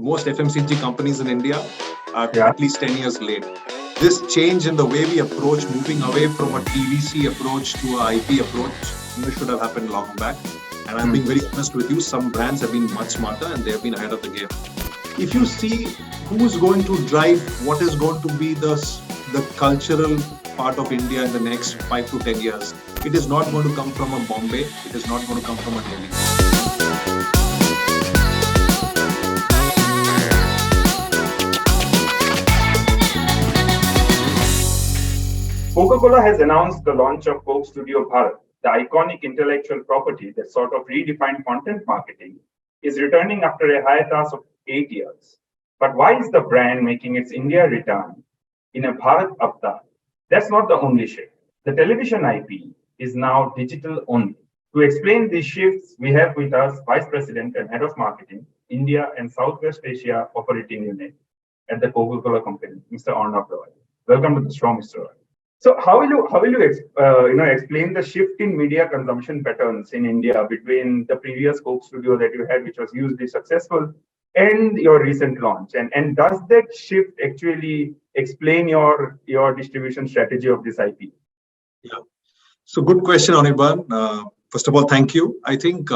most FMCG companies in India are Yeah. at least 10 years late. This change in the way we approach, moving away from a TVC approach to a IP approach, should have happened long back. And I'm being very honest with you, some brands have been much smarter and they have been ahead of the game. If you see who's going to drive what is going to be the cultural part of India in the next 5 to 10 years, it is not going to come from a Bombay, it is not going to come from a Delhi. Coca Cola has announced the launch of Coke Studio Bharat, the iconic intellectual property that sort of redefined content marketing, is returning after a hiatus of 8 years. But why is the brand making its India return in a Bharat avatar? That's not the only shift. The television IP is now digital only. To explain these shifts, we have with us Vice President and Head of Marketing, India and Southwest Asia Operating Unit at the Coca Cola Company, Mr. Arnab Roy. Welcome to the show, Mr. Roy. So how will you explain the shift in media consumption patterns in India between the previous Coke Studio that you had, which was hugely successful, and your recent launch? And does that shift actually explain your distribution strategy of this IP? Yeah. So good question, Anirban. First of all, thank you. I think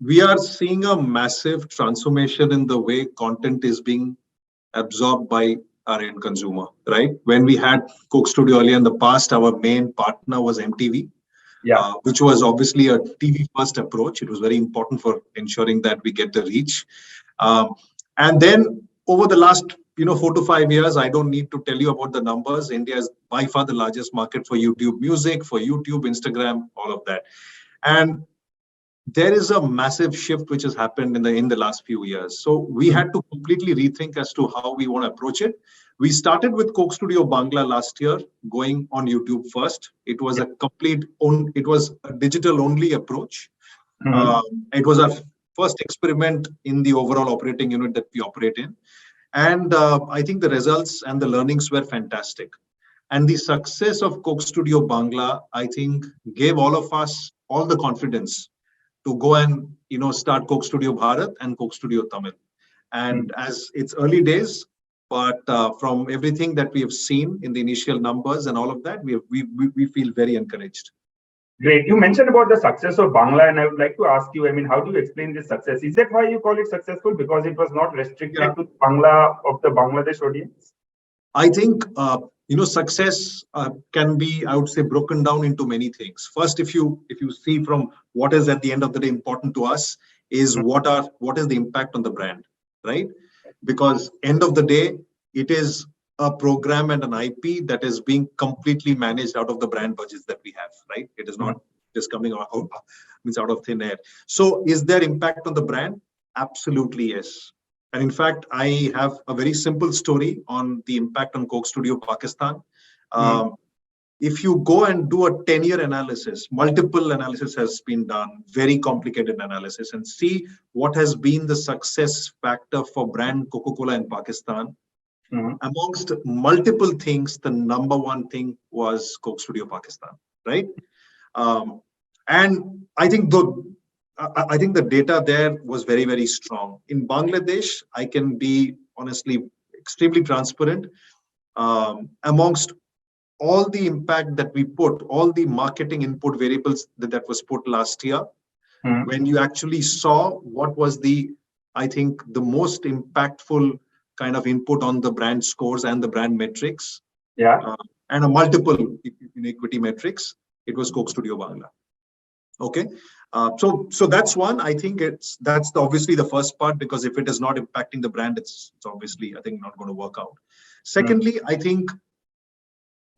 we are seeing a massive transformation in the way content is being absorbed by our end consumer, right? When we had Coke Studio earlier in the past, our main partner was MTV, which was obviously a TV first approach. It was very important for ensuring that we get the reach. And then over the last 4 to 5 years, I don't need to tell you about the numbers. India is by far the largest market for YouTube music, for YouTube, Instagram, all of that. And there is a massive shift which has happened in the last few years. So we had to completely rethink as to how we want to approach it. We started with Coke Studio Bangla last year, going on YouTube first. It was it was a digital only approach. It was our first experiment in the overall operating unit that we operate in. And I think the results and the learnings were fantastic. And the success of Coke Studio Bangla, I think, gave all of us all the confidence to go and start Coke Studio Bharat and Coke Studio Tamil. And as it's early days, but from everything that we have seen in the initial numbers and all of that, we feel very encouraged. Great. You mentioned about the success of Bangla, and I would like to ask you, how do you explain this success? Is that why you call it successful? Because it was not restricted to Bangla of the Bangladesh audience? I think success can be, I would say, broken down into many things. First, if you see from what is at the end of the day important to us is what is the impact on the brand, right? Because end of the day, it is a program and an IP that is being completely managed out of the brand budgets that we have, right? It is not just coming out of thin air. So is there impact on the brand? Absolutely, yes. And in fact, I have a very simple story on the impact on Coke Studio Pakistan. If you go and do a 10-year analysis, multiple analysis has been done, very complicated analysis, and see what has been the success factor for brand Coca-Cola in Pakistan. Amongst multiple things, the number one thing was Coke Studio Pakistan, right? And I think the data there was very, very strong. In Bangladesh, I can be honestly extremely transparent. Amongst all the impact that we put, all the marketing input variables that was put last year, when you actually saw what was the most impactful kind of input on the brand scores and the brand metrics, and a multiple equity metrics, it was Coke Studio Bangla. Okay, so that's one. I think that's obviously the first part, because if it is not impacting the brand, it's obviously not going to work out. Secondly, I think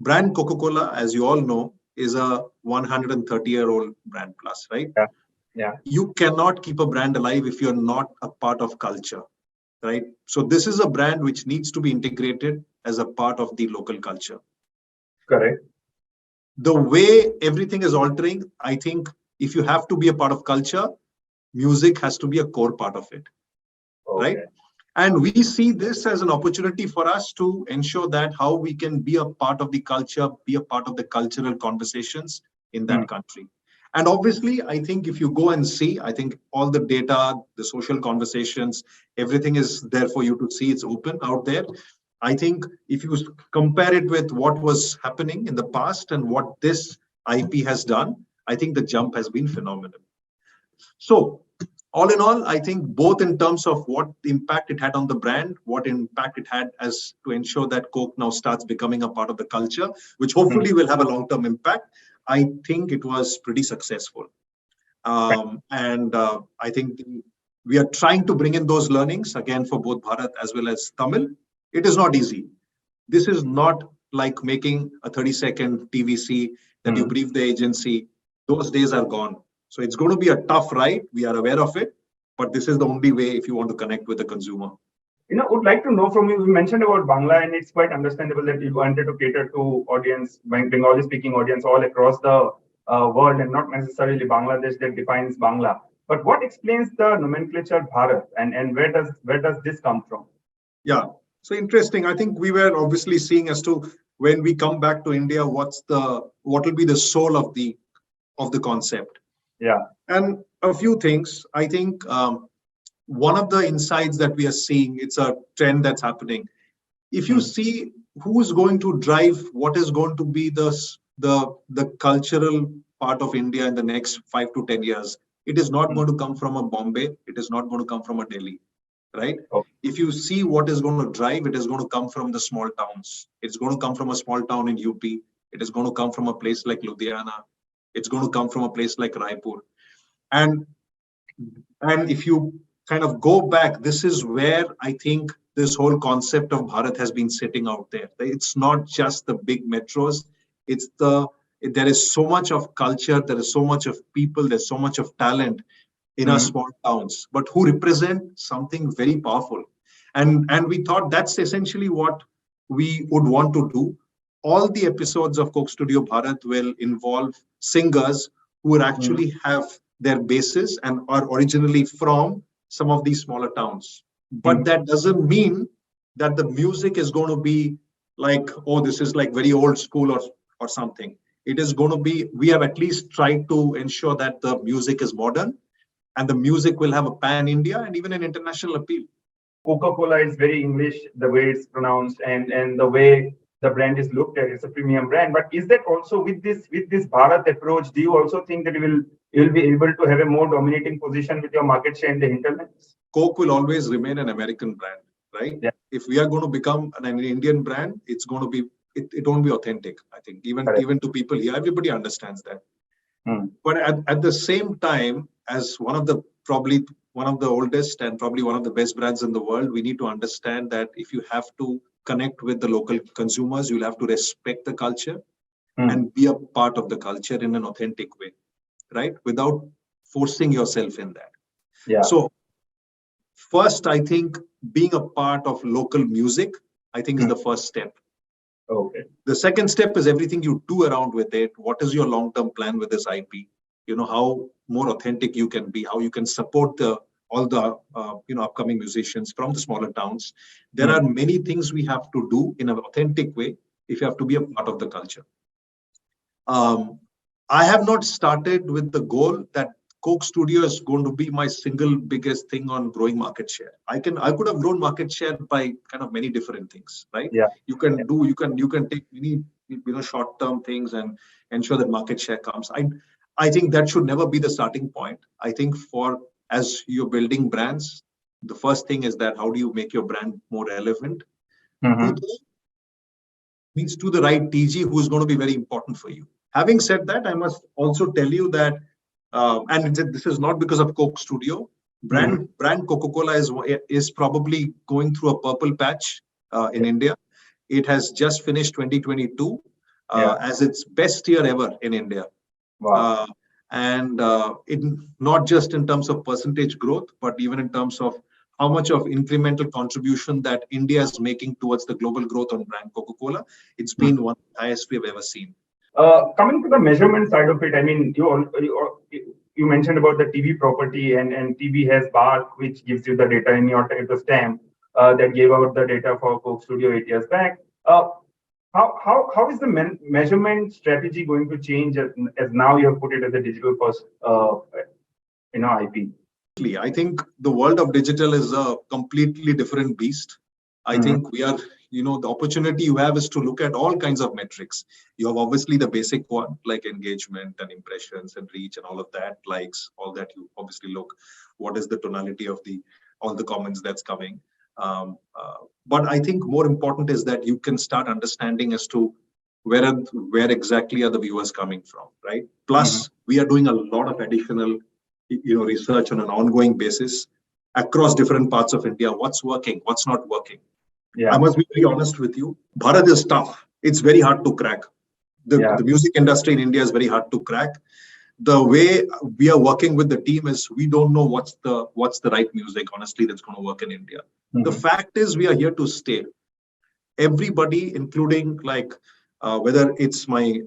brand Coca-Cola, as you all know, is a 130-year-old brand plus, right? Yeah. You cannot keep a brand alive if you're not a part of culture, right? So this is a brand which needs to be integrated as a part of the local culture. Correct. The way everything is altering, I think if you have to be a part of culture, music has to be a core part of it, right? And we see this as an opportunity for us to ensure that how we can be a part of the culture, be a part of the cultural conversations in that country. And obviously, I think if you go and see, I think all the data, the social conversations, everything is there for you to see. It's open out there. I think if you compare it with what was happening in the past and what this IP has done, I think the jump has been phenomenal. So, all in all, I think both in terms of what impact it had on the brand, what impact it had as to ensure that Coke now starts becoming a part of the culture, which hopefully will have a long-term impact. I think it was pretty successful. And I think we are trying to bring in those learnings again for both Bharat as well as Tamil. It is not easy. This is not like making a 30-second TVC that you brief the agency. Those days are gone. So it's going to be a tough ride. We are aware of it, but this is the only way if you want to connect with the consumer. Would like to know from you, you mentioned about Bangla, and it's quite understandable that you wanted to cater to audience, Bengali speaking audience all across the world and not necessarily Bangladesh that defines Bangla. But what explains the nomenclature Bharat, and where does this come from? Yeah, so interesting. I think we were obviously seeing as to when we come back to India, what will be the soul of the concept. Yeah. And a few things. I think one of the insights that we are seeing, it's a trend that's happening. If you see who's going to drive what is going to be the cultural part of India in the next 5 to 10 years, it is not going to come from a Bombay. It is not going to come from a Delhi, right? Oh. If you see what is going to drive, it is going to come from the small towns. It's going to come from a small town in UP. It is going to come from a place like Ludhiana. It's going to come from a place like Raipur. And if you kind of go back, this is where I think this whole concept of Bharat has been sitting out there. It's not just the big metros. There is so much of culture, there is so much of people, there's so much of talent in our small towns, but who represent something very powerful. And we thought that's essentially what we would want to do. All the episodes of Coke Studio Bharat will involve singers who would actually have their bases and are originally from some of these smaller towns. But that doesn't mean that the music is going to be like, oh, this is like very old school or something. It is going to be, we have at least tried to ensure that the music is modern and the music will have a pan-India and even an international appeal. Coca Cola is very English, the way it's pronounced and the way the brand is looked at. It's a premium brand. But is that also with this Bharat approach, do you also think that you will be able to have a more dominating position with your market share in the hinterlands? Coke will always remain an American brand, right? Yeah. If we are going to become an Indian brand, it's going to be, it won't be authentic, I think. Even to people here, everybody understands that. But at the same time, as probably one of the oldest and probably one of the best brands in the world, we need to understand that if you have to connect with the local consumers, you'll have to respect the culture and be a part of the culture in an authentic way, right? Without forcing yourself in that. Yeah. So first, I think being a part of local music, I think is the first step. Okay. The second step is everything you do around with it. What is your long-term plan with this IP? How more authentic you can be, how you can support all the upcoming musicians from the smaller towns. There are many things we have to do in an authentic way if you have to be a part of the culture. I have not started with the goal that Coke Studio is going to be my single biggest thing on growing market share. I could have grown market share by kind of many different things, right? Yeah. You can take many short-term things and ensure that market share comes. I think that should never be the starting point. I think as you're building brands, the first thing is that how do you make your brand more relevant? Means to the right TG who is going to be very important for you. Having said that, I must also tell you that, and this is not because of Coke Studio, brand Coca Cola is probably going through a purple patch in India. It has just finished 2022 as its best year ever in India. Wow. Not just in terms of percentage growth, but even in terms of how much of incremental contribution that India is making towards the global growth on brand Coca Cola. It's been one of the highest we've ever seen. Coming to the measurement side of it, I mean, you mentioned about the TV property, and TV has Bark, which gives you the data in your stamp that gave out the data for Coke Studio 8 years back. How is the measurement strategy going to change as now you have put it as a digital first IP? I think the world of digital is a completely different beast. I think we are, the opportunity you have is to look at all kinds of metrics. You have obviously the basic one, like engagement and impressions and reach and all of that, likes, all that you obviously look. What is the tonality of all the comments that's coming? But I think more important is that you can start understanding as to where exactly are the viewers coming from, right? Plus, we are doing a lot of additional research on an ongoing basis across different parts of India. What's working, what's not working. Yeah. I must be very honest with you. Bharat is tough. It's very hard to crack. The music industry in India is very hard to crack. The way we are working with the team is we don't know what's the right music, honestly, that's going to work in India. The fact is we are here to stay. Everybody, including whether it's my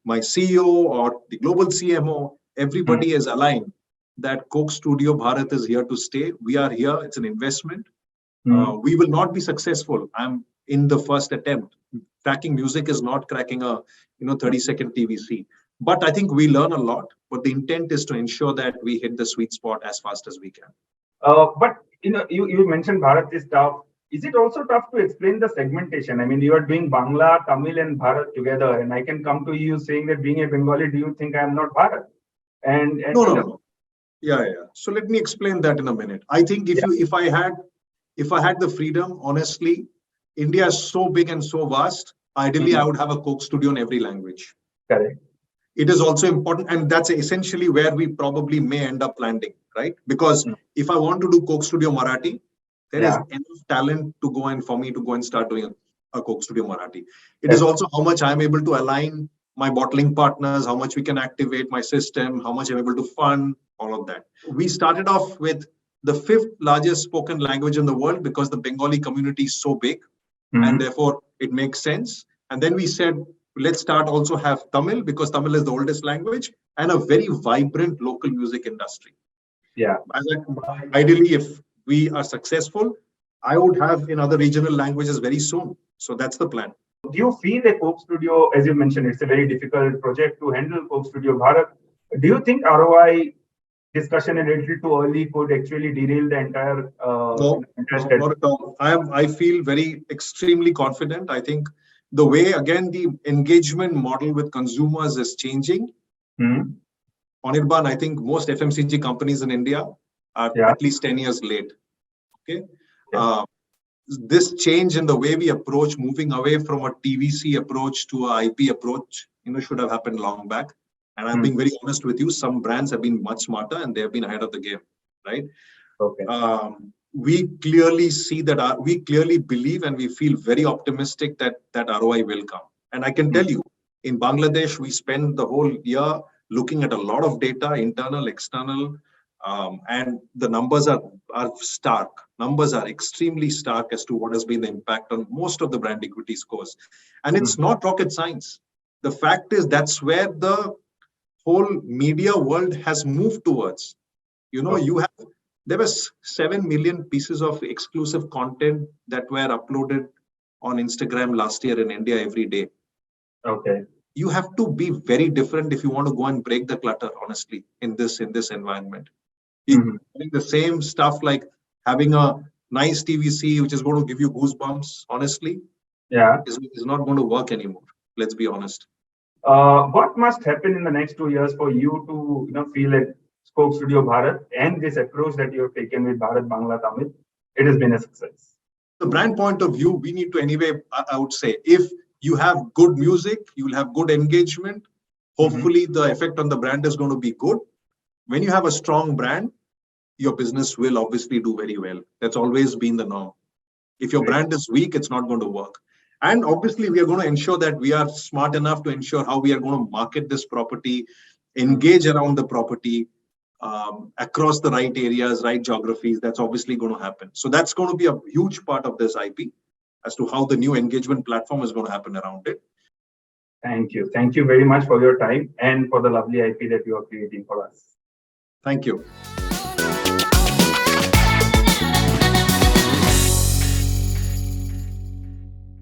CEO or the global CMO, everybody is aligned that Coke Studio Bharat is here to stay. We are here. It's an investment. We will not be successful. I'm in the first attempt. Cracking music is not cracking a 30-second TVC. But I think we learn a lot. But the intent is to ensure that we hit the sweet spot as fast as we can. But you mentioned Bharat is tough. Is it also tough to explain the segmentation? I mean, you are doing Bangla, Tamil, and Bharat together, and I can come to you saying that being a Bengali, do you think I am not Bharat? And no. Yeah. So let me explain that in a minute. I think if I had the freedom, honestly, India is so big and so vast. Ideally, I would have a Coke studio in every language. Correct. It is also important, and that's essentially where we probably may end up landing, right? Because if I want to do Coke Studio Marathi, there is enough talent for me to go and start doing a Coke Studio Marathi. It is also how much I'm able to align my bottling partners, how much we can activate my system, how much I'm able to fund, all of that. We started off with the 5th largest spoken language in the world because the Bengali community is so big, and therefore it makes sense. And then we said, let's start also have Tamil because Tamil is the oldest language and a very vibrant local music industry. Yeah. Ideally, if we are successful, I would have in other regional languages very soon. So that's the plan. Do you feel a Coke Studio, as you mentioned, it's a very difficult project to handle, Coke Studio Bharat. Do you think ROI discussion a little too early could actually derail the entire? No, not at all. I feel very extremely confident. I think the way, again, the engagement model with consumers is changing. Anirban, I think most FMCG companies in India are at least 10 years late. Okay. This change in the way we approach moving away from a TVC approach to a IP approach, should have happened long back. And I'm being very honest with you, some brands have been much smarter and they have been ahead of the game, right? Okay. We clearly see that we clearly believe and we feel very optimistic that ROI will come. And I can tell you, in Bangladesh, we spend the whole year looking at a lot of data, internal, external, and the numbers are stark. Numbers are extremely stark as to what has been the impact on most of the brand equity scores. And it's not rocket science. The fact is that's where the whole media world has moved towards. There was 7 million pieces of exclusive content that were uploaded on Instagram last year in India every day. Okay. You have to be very different if you want to go and break the clutter, honestly, in this environment. Doing the same stuff like having a nice TVC, which is going to give you goosebumps, honestly, is not going to work anymore. Let's be honest. What must happen in the next 2 years for you to feel like Coke Studio Bharat and this approach that you have taken with Bharat, Bangla, Tamil, it has been a success? The brand point of view, we need to anyway, I would say, if you have good music, you will have good engagement. Hopefully the effect on the brand is going to be good. When you have a strong brand, your business will obviously do very well. That's always been the norm. If your brand is weak, it's not going to work. And obviously, we are going to ensure that we are smart enough to ensure how we are going to market this property, engage around the property across the right areas, right geographies. That's obviously going to happen. So that's going to be a huge part of this IP as to how the new engagement platform is going to happen around it. Thank you. Thank you very much for your time and for the lovely IP that you are creating for us. Thank you.